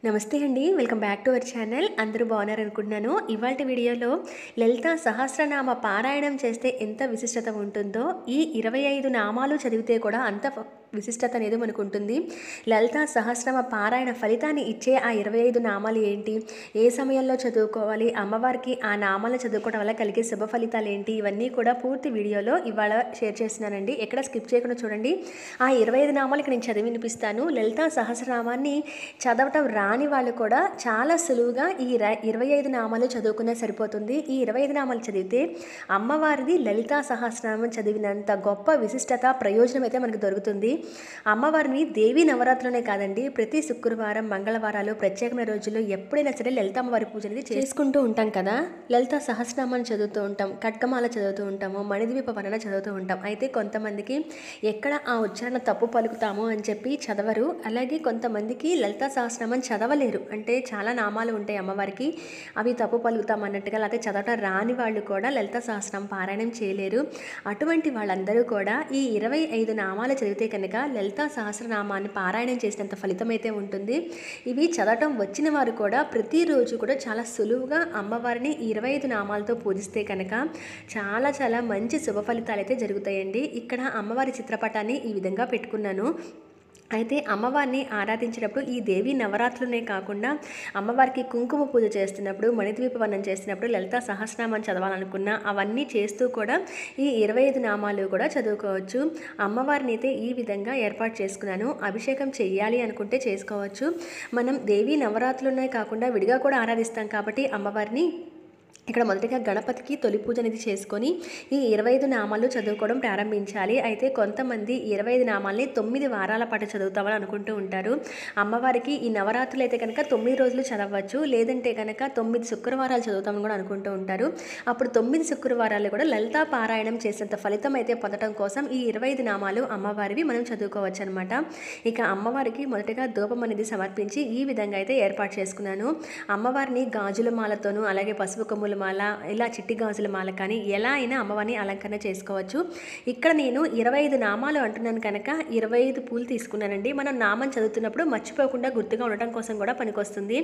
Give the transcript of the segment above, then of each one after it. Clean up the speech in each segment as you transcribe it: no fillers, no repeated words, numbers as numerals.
నమస్తే అండి. Welcome back to our channel. అందరూ బాగున్నారనుకుంటున్నాను. ఇవాల్టి వీడియోలో లలితా సహస్రనామ పారాయణం చేస్తే ఎంత విశిష్టత ఉంటుందో, ఈ 25 నామాలు చదివితే కూడా అంత విశిష్టత అనేది మనకు ఉంటుంది. లలితా సహస్రనామ పారాయణ ఫలితాన్ని ఇచ్చే ఆ 25 నామాలు ఏంటి, ఏ సమయంలో చదువుకోవాలి, అమ్మవారికి ఆ నామాలను చదువుకోవడం వల్ల కలిగే శుభ ఫలితాలు ఏంటి, ఇవన్నీ కూడా పూర్తి వీడియోలో ఇవాళ షేర్ చేస్తున్నానండి. ఎక్కడ స్కిప్ చేయకుండా చూడండి. ఆ 25 నామాలకి నేను చదివి వినిపిస్తాను. లలితా సహస్రనామాన్ని చదవటం రాని వాళ్ళు కూడా చాలా సులువుగా ఈ 25 నామాలు చదువుకున్నా సరిపోతుంది. ఈ 25 నామాలు చదివితే అమ్మవారిది లలితా సహస్రనామం చదివినంత గొప్ప విశిష్టత ప్రయోజనం అయితే మనకు దొరుకుతుంది. అమ్మవారిని దేవీ నవరాత్రులనే కాదండి, ప్రతి శుక్రవారం మంగళవారాలు ప్రత్యేకమైన రోజుల్లో ఎప్పుడైనా సరే లలితమ్మవారి పూజ అనేది చేసుకుంటూ ఉంటాం కదా. లలితా సహస్రనామాన్ని చదువుతూ ఉంటాం, ఖడ్గమాల చదువుతూ ఉంటాము, మణిద్వీప వర్ణన చదువుతూ ఉంటాం. అయితే కొంతమందికి ఎక్కడ ఆ ఉచ్చారణ తప్పు పలుకుతాము అని చెప్పి చదవరు. అలాగే కొంతమందికి లలితా సహస్రనామం చదవలేరు. అంటే చాలా నామాలు ఉంటాయి అమ్మవారికి, అవి తప్పు పలుకుతాం అన్నట్టుగా, లేకపోతే చదవటం రాని వాళ్ళు కూడా లలితా సహస్రనామం పారాయణం చేయలేరు. అటువంటి వాళ్ళందరూ కూడా ఈ 25 నామాలు చదివితే కనుక లలితా సహస్రనామాన్ని పారాయణం చేసినంత ఫలితం అయితే ఉంటుంది. ఇవి చదవటం వచ్చిన వారు కూడా ప్రతిరోజు కూడా చాలా సులువుగా అమ్మవారిని 25 నామాలతో పూజిస్తే కనుక చాలా చాలా మంచి శుభ ఫలితాలు అయితే జరుగుతాయండి. ఇక్కడ అమ్మవారి చిత్రపటాన్ని ఈ విధంగా పెట్టుకున్నాను. అయితే అమ్మవారిని ఆరాధించినప్పుడు ఈ దేవి నవరాత్రులనే కాకుండా అమ్మవారికి కుంకుమ పూజ చేస్తున్నప్పుడు, మణిద్వీప వర్ణన చేస్తున్నప్పుడు లలితా సహస్రనామాన్ని చదవాలనుకున్నా అవన్నీ చేస్తూ కూడా ఈ 25 నామాలు కూడా చదువుకోవచ్చు. అమ్మవారిని అయితే ఈ విధంగా ఏర్పాటు చేసుకున్నాను. అభిషేకం చెయ్యాలి అనుకుంటే చేసుకోవచ్చు. మనం దేవి నవరాత్రులనే కాకుండా విడిగా కూడా ఆరాధిస్తాం కాబట్టి అమ్మవారిని ఇక్కడ మొదటిగా గణపతికి తొలి పూజ అనేది చేసుకొని ఈ 25 నామాలు చదువుకోవడం ప్రారంభించాలి. అయితే కొంతమంది 25 నామాల్ని 9 వారాల పాటు చదువుతామని అనుకుంటూ ఉంటారు. అమ్మవారికి ఈ నవరాత్రులు అయితే కనుక 9 రోజులు చదవచ్చు, లేదంటే కనుక 9 శుక్రవారాలు చదువుతామని కూడా అనుకుంటూ ఉంటారు. అప్పుడు 9 శుక్రవారాలు కూడా లలితా పారాయణం చేసేంత ఫలితం అయితే పొందడం కోసం ఈ 25 నామాలు అమ్మవారివి మనం చదువుకోవచ్చు అనమాట. ఇక అమ్మవారికి మొదటగా ధూపం అనేది సమర్పించి ఈ విధంగా అయితే ఏర్పాటు చేసుకున్నాను. అమ్మవారిని గాజుల మాలతోనూ, అలాగే పసుపు కొమ్ముల మాల, ఇలా చిట్టి గాజుల మాల కానీ ఎలా అయినా అమ్మవారిని అలంకరణ చేసుకోవచ్చు. ఇక్కడ నేను 25 నామాలు అంటున్నాను కనుక 25 పూలు తీసుకున్నానండి. మనం నామం చదువుతున్నప్పుడు మర్చిపోకుండా గుర్తుగా ఉండటం కోసం కూడా పనికొస్తుంది.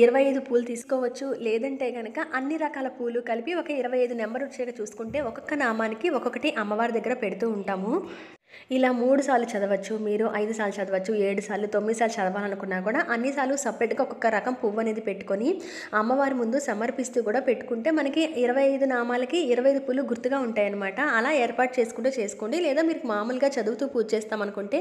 25 పూలు తీసుకోవచ్చు, లేదంటే కనుక అన్ని రకాల పూలు కలిపి ఒక 25 నెంబర్ వచ్చేగా చూసుకుంటే ఒక్కొక్క నామానికి ఒక్కొక్కటి అమ్మవారి దగ్గర పెడుతూ ఉంటాము. ఇలా 3 సార్లు చదవచ్చు, మీరు 5 సార్లు చదవచ్చు, 7 సార్లు, 9 సార్లు చదవాలనుకున్నా కూడా అన్నిసార్లు సపరేట్గా ఒక్కొక్క రకం పువ్వు అనేది పెట్టుకొని అమ్మవారి ముందు సమర్పిస్తూ కూడా పెట్టుకుంటే మనకి 25 నామాలకి 25 పూలు గుర్తుగా ఉంటాయన్నమాట. అలా ఏర్పాటు చేసుకుంటూ చేసుకోండి. లేదా మీరు మామూలుగా చదువుతూ పూజ చేస్తామనుకుంటే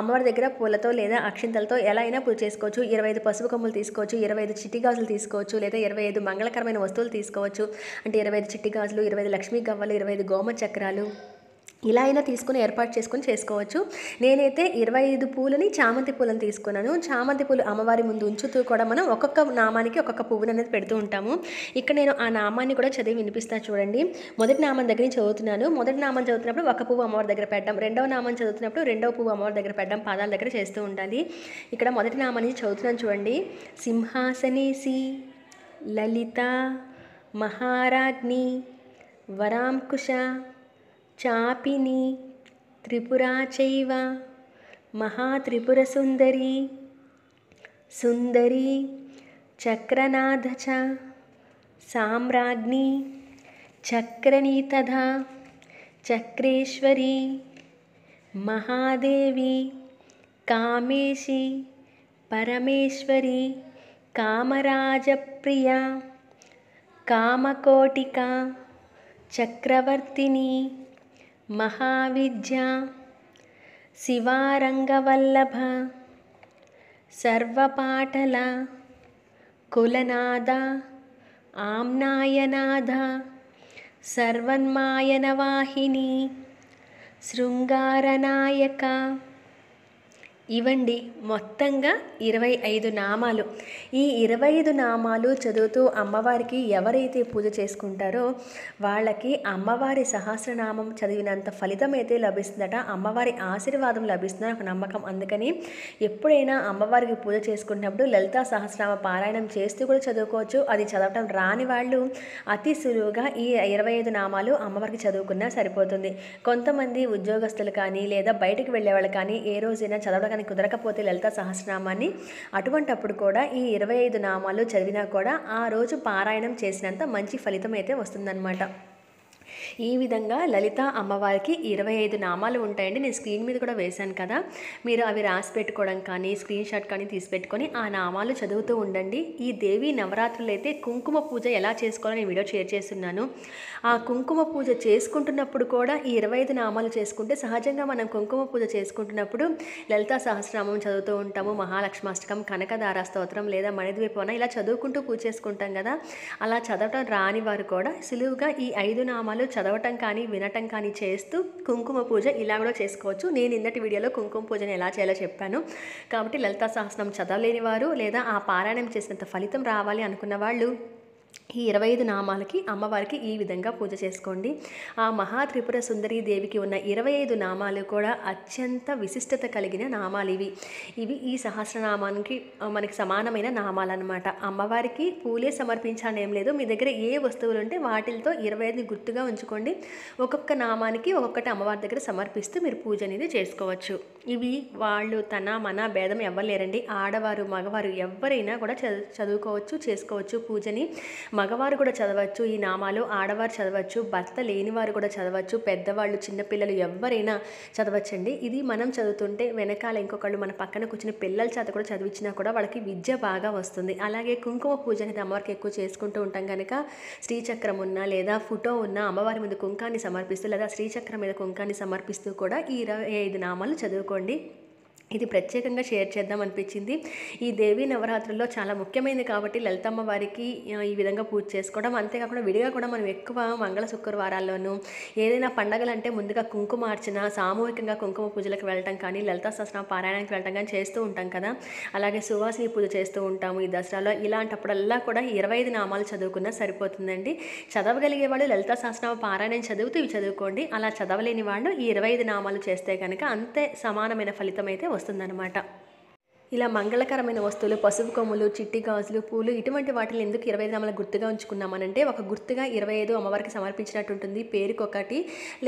అమ్మవారి దగ్గర పూలతో లేదా అక్షింతలతో ఎలా అయినా పూజ చేసుకోవచ్చు. 25 పసుపు కొమ్ములు తీసుకోవచ్చు, 25 చిట్టి గాజులు తీసుకోవచ్చు, లేదా 25 మంగళకరమైన వస్తువులు తీసుకోవచ్చు. అంటే 25 చిట్టి గాజులు, 25 లక్ష్మీ గవ్వలు, 25 గోమ చక్రాలు, ఇలా అయినా తీసుకుని ఏర్పాటు చేసుకొని చేసుకోవచ్చు. నేనైతే 25 పూలని చామంతి పూలను తీసుకున్నాను. చామంతి పూలు అమ్మవారి ముందు ఉంచుతూ కూడా మనం ఒక్కొక్క నామానికి ఒక్కొక్క పువ్వుని అనేది పెడుతూ ఉంటాము. ఇక్కడ నేను ఆ నామాన్ని కూడా చదివి వినిపిస్తాను చూడండి. మొదటి నామం దగ్గర నుంచి చదువుతున్నాను. మొదటి నామం చదువుతున్నప్పుడు ఒక పువ్వు అమ్మవారి దగ్గర పెట్టడం, రెండవ నామం చదువుతున్నప్పుడు రెండవ పువ్వు అమ్మవారి దగ్గర పెట్టడం, పాదాల దగ్గర చేస్తూ ఉండాలి. ఇక్కడ మొదటి నామాన్ని చదువుతున్నాను చూడండి. సింహాసనేసి లలిత మహారాజ్ఞి వరాంకుశ చాపిని త్రిపురా చైవ మహాత్రిపురసుందరి సుందరి చక్రనాథ చ సామ్రాజ్ఞి చక్రణీ తథా చక్రేశ్వరి మహాదేవి కామేశి పరమేశ్వరి కామరాజప్రియ కామకోటిక చక్రవర్తిని మహావిద్య శివారంగవల్లభ సర్వపాటల కులనాద ఆమ్నాయనాథ సర్వన్మాయనవాహిని శృంగారనాయక. ఇవండి మొత్తంగా 25 నామాలు. ఈ 25 నామాలు చదువుతూ అమ్మవారికి ఎవరైతే పూజ చేసుకుంటారో వాళ్ళకి అమ్మవారి సహస్రనామం చదివినంత ఫలితం అయితే లభిస్తుందట. అమ్మవారి ఆశీర్వాదం లభిస్తుందని ఒక నమ్మకం. అందుకని ఎప్పుడైనా అమ్మవారికి పూజ చేసుకున్నప్పుడు లలితా సహస్రనామ పారాయణం చేస్తూ కూడా చదువుకోవచ్చు. అది చదవటం రాని వాళ్ళు అతి సులువుగా ఈ 25 నామాలు అమ్మవారికి చదువుకున్నా సరిపోతుంది. కొంతమంది ఉద్యోగస్తులు కానీ లేదా బయటకు వెళ్ళే వాళ్ళు కానీ ఏ రోజైనా చదవడం చదవడానికి కుదరకపోతే లలితా సహస్రనామాన్ని అటువంటప్పుడు కూడా ఈ 25 నామాలు చదివినా కూడా ఆ రోజు పారాయణం చేసినంత మంచి ఫలితం అయితే వస్తుందన్నమాట. ఈ విధంగా లలిత అమ్మవారికి 25 నామాలు ఉంటాయండి. నేను స్క్రీన్ మీద కూడా వేశాను కదా, మీరు అవి రాసి పెట్టుకోవడం కానీ స్క్రీన్ షాట్ కానీ తీసి పెట్టుకొని ఆ నామాలు చదువుతూ ఉండండి. ఈ దేవి నవరాత్రులు అయితే కుంకుమ పూజ ఎలా చేసుకోవాలో నేను వీడియో షేర్ చేస్తున్నాను. ఆ కుంకుమ పూజ చేసుకుంటున్నప్పుడు కూడా ఈ 25 నామాలు చేసుకుంటే, సహజంగా మనం కుంకుమ పూజ చేసుకుంటున్నప్పుడు లలితా సహస్రనామం చదువుతూ ఉంటాము, మహాలక్ష్మాష్టకం, కనకదార స్తోత్రం లేదా మణిద్వీపవన ఇలా చదువుకుంటూ పూజ చేసుకుంటాం కదా. అలా చదవటం రాని వారు కూడా సులువుగా ఈ 5 నామాలు చదవటం కానీ వినటం కానీ చేస్తూ కుంకుమ పూజ ఇలా కూడా చేసుకోవచ్చు. నేను నిన్నటి వీడియోలో కుంకుమ పూజను ఎలా చేయాలో చెప్పాను. కాబట్టి లలితా సహస్రనామం చదవలేని వారు లేదా ఆ పారాయణం చేసినంత ఫలితం రావాలి అనుకున్న వాళ్ళు ఈ 25 నామాలకి అమ్మవారికి ఈ విధంగా పూజ చేసుకోండి. ఆ మహా త్రిపుర సుందరీ దేవికి ఉన్న 25 నామాలు కూడా అత్యంత విశిష్టత కలిగిన నామాలు ఇవి ఈ సహస్రనామానికి మనకి సమానమైన నామాలన్నమాట. అమ్మవారికి పూలే సమర్పించాలని ఏం లేదు, మీ దగ్గర ఏ వస్తువులు ఉంటే వాటితో 25 గుర్తుగా ఉంచుకోండి. ఒక్కొక్క నామానికి ఒక్కొక్కటి అమ్మవారి దగ్గర సమర్పిస్తూ మీరు పూజ అనేది చేసుకోవచ్చు. ఇవి వాళ్ళు తన మన భేదం ఎవ్వలేరండి, ఆడవారు మగవారు ఎవరైనా కూడా చదువుకోవచ్చు, చేసుకోవచ్చు పూజని. మగవారు కూడా చదవచ్చు ఈ నామాలు, ఆడవారు చదవచ్చు, భర్త లేనివారు కూడా చదవచ్చు, పెద్దవాళ్ళు చిన్నపిల్లలు ఎవరైనా చదవచ్చండి. ఇది మనం చదువుతుంటే వెనకాల ఇంకొకళ్ళు మన పక్కన కూర్చుని పిల్లల చేత కూడా చదివించినా కూడా వాళ్ళకి విద్య బాగా వస్తుంది. అలాగే కుంకుమ పూజ అనేది అమ్మవారికి ఎక్కువ చేసుకుంటూ ఉంటాం కనుక శ్రీచక్రం ఉన్నా లేదా ఫోటో ఉన్న అమ్మవారి మీద కుంకాన్ని సమర్పిస్తూ లేదా శ్రీచక్రం మీద కుంకాన్ని సమర్పిస్తూ కూడా ఈ 25 నామాలు చదువుకోండి. ఇది ప్రత్యేకంగా షేర్ చేద్దాం అనిపించింది. ఈ దేవీ నవరాత్రుల్లో చాలా ముఖ్యమైనది కాబట్టి లలితమ్మ వారికి ఈ విధంగా పూజ చేసుకోవడం. అంతేకాకుండా విడిగా కూడా మనం ఎక్కువ మంగళ శుక్రవారాల్లోనూ ఏదైనా పండగలంటే ముందుగా కుంకుమార్చన, సామూహికంగా కుంకుమ పూజలకు వెళ్ళటం కానీ లలితా సహస్రనామ పారాయణానికి వెళ్ళటం కానీ చేస్తూ ఉంటాం కదా. అలాగే సువాసిని పూజ చేస్తూ ఉంటాము ఈ దసరాలో. ఇలాంటప్పుడల్లా కూడా 25 నామాలు చదువుకున్నా సరిపోతుందండి. చదవగలిగే వాళ్ళు లలితా సహస్రనామ పారాయణం చదువుతూ ఇవి చదువుకోండి. అలా చదవలేని వాళ్ళు ఈ 25 నామాలు చేస్తే కనుక అంతే సమానమైన ఫలితం అయితే వస్తుందన్నమాట. ఇలా మంగళకరమైన వస్తువులు, పసుపు కొమ్ములు, చిట్టి గాజులు, పూలు ఇటువంటి వాటిని ఎందుకు 25 నామాలు గుర్తుగా ఉంచుకున్నామనంటే ఒక గుర్తుగా 25 అమ్మవారికి సమర్పించినట్టు ఉంటుంది పేరుకొకటి,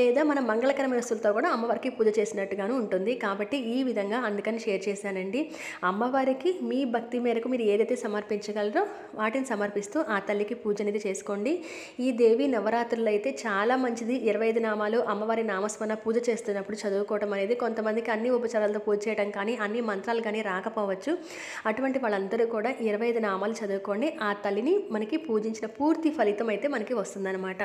లేదా మనం మంగళకరమైన వస్తువులతో కూడా అమ్మవారికి పూజ చేసినట్టుగాను ఉంటుంది. కాబట్టి ఈ విధంగా అందుకని షేర్ చేశానండి. అమ్మవారికి మీ భక్తి మేరకు మీరు ఏదైతే సమర్పించగలరో వాటిని సమర్పిస్తూ ఆ తల్లికి పూజ అనేది చేసుకోండి. ఈ దేవి నవరాత్రులు అయితే చాలా మంచిది. 25 నామాలు అమ్మవారి నామస్మరణ పూజ చేస్తున్నప్పుడు చదువుకోవడం అనేది కొంతమందికి అన్ని ఉపచారాలతో పూజ చేయడం కానీ అన్ని మంత్రాలు కానీ రాకపోవచ్చు. అటువంటి వాళ్ళందరూ కూడా 25 నామాలు చదువుకోండి. ఆ తల్లిని మనకి పూజించిన పూర్తి ఫలితం అయితే మనకి వస్తుందన్నమాట.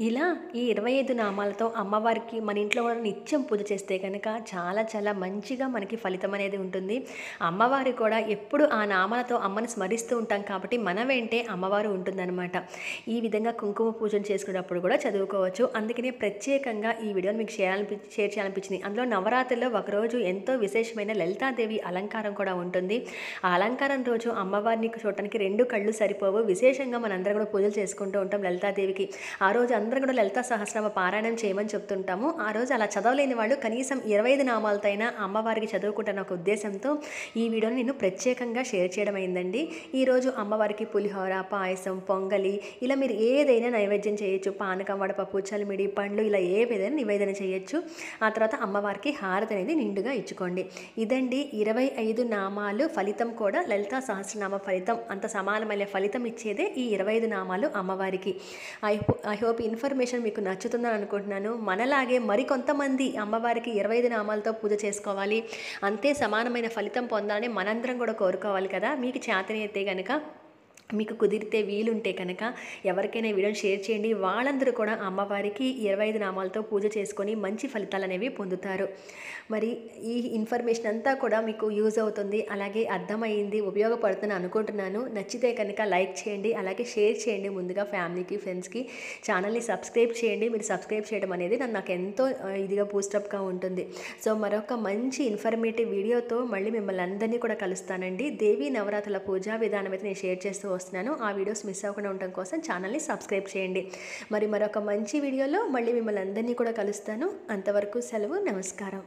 ఇలా ఈ 25 నామాలతో అమ్మవారికి మన ఇంట్లో కూడా నిత్యం పూజ చేస్తే కనుక చాలా చాలా మంచిగా మనకి ఫలితం అనేది ఉంటుంది. అమ్మవారు కూడా ఎప్పుడు ఆ నామాలతో అమ్మని స్మరిస్తూ ఉంటాం కాబట్టి మన వెంటే అమ్మవారు ఉంటుందన్నమాట. ఈ విధంగా కుంకుమ పూజను చేసుకున్నప్పుడు కూడా చదువుకోవచ్చు. అందుకనే ప్రత్యేకంగా ఈ వీడియోని మీకు షేర్ చేయాలనిపించింది. అందులో నవరాత్రుల్లో ఒకరోజు ఎంతో విశేషమైన లలితాదేవి అలంకారం కూడా ఉంటుంది. ఆ అలంకారం రోజు అమ్మవారిని చూడటానికి 2 కళ్ళు సరిపోవు. విశేషంగా మనందరం కూడా పూజలు చేసుకుంటూ ఉంటాం లలితాదేవికి. ఆ రోజు అందరం కూడా లలితా సహస్రనామ పారాయణం చేయమని చెప్తుంటాము. ఆ రోజు అలా చదవలేని వాళ్ళు కనీసం 25 నామాలతో అయినా అమ్మవారికి చదువుకుంటున్న ఒక ఉద్దేశంతో ఈ వీడియోని నేను ప్రత్యేకంగా షేర్ చేయడం అయిందండి. ఈరోజు అమ్మవారికి పులిహోర, పాయసం, పొంగలి ఇలా మీరు ఏదైనా నైవేద్యం చేయొచ్చు. పానకం, వడపప్పు, చలిమిడి, పండ్లు ఇలా ఏదైనా నివేదన చేయొచ్చు. ఆ తర్వాత అమ్మవారికి హారతి అనేది నిండుగా ఇచ్చుకోండి. ఇదండి 25 నామాలు ఫలితం కూడా లలితా సహస్రనామ ఫలితం. అంత సమానమైన ఫలితం ఇచ్చేదే ఈ 25 నామాలు అమ్మవారికి. ఐ హోప్ ఇన్ఫర్మేషన్ మీకు నచ్చుతుందని అనుకుంటున్నాను. మనలాగే మరికొంతమంది అమ్మవారికి 25 నామాలతో పూజ చేసుకోవాలి, అంతే సమానమైన ఫలితం పొందాలని మనందరం కూడా కోరుకోవాలి కదా. మీకు చేతనైతే కనుక, మీకు కుదిరితే వీలుంటే కనుక ఎవరికైనా వీడియోని షేర్ చేయండి. వాళ్ళందరూ కూడా అమ్మవారికి 25 నామాలతో పూజ చేసుకొని మంచి ఫలితాలు అనేవి పొందుతారు. మరి ఈ ఇన్ఫర్మేషన్ అంతా కూడా మీకు యూజ్ అవుతుంది, అలాగే అర్థమైంది, ఉపయోగపడుతుందని అనుకుంటున్నాను. నచ్చితే కనుక లైక్ చేయండి, అలాగే షేర్ చేయండి. ముందుగా ఫ్యామిలీకి, ఫ్రెండ్స్కి. ఛానల్ని సబ్స్క్రైబ్ చేయండి. మీరు సబ్స్క్రైబ్ చేయడం అనేది నాకు ఎంతో ఇదిగా బూస్టప్గా ఉంటుంది. సో మరొక మంచి ఇన్ఫర్మేటివ్ వీడియోతో మళ్ళీ మిమ్మల్ని అందరినీ కూడా కలుస్తానండి. దేవీ నవరాత్రుల పూజా విధానం అయితే నేను షేర్ చేస్తూ వస్తున్నాను. ఆ వీడియోస్ మిస్ అవ్వకుండా ఉండడం కోసం ఛానల్ని సబ్స్క్రైబ్ చేయండి. మరి మరొక మంచి వీడియోలో మళ్ళీ మిమ్మల్ని అందరినీ కూడా కలుస్తాను. అంతవరకు సెలవు. నమస్కారం.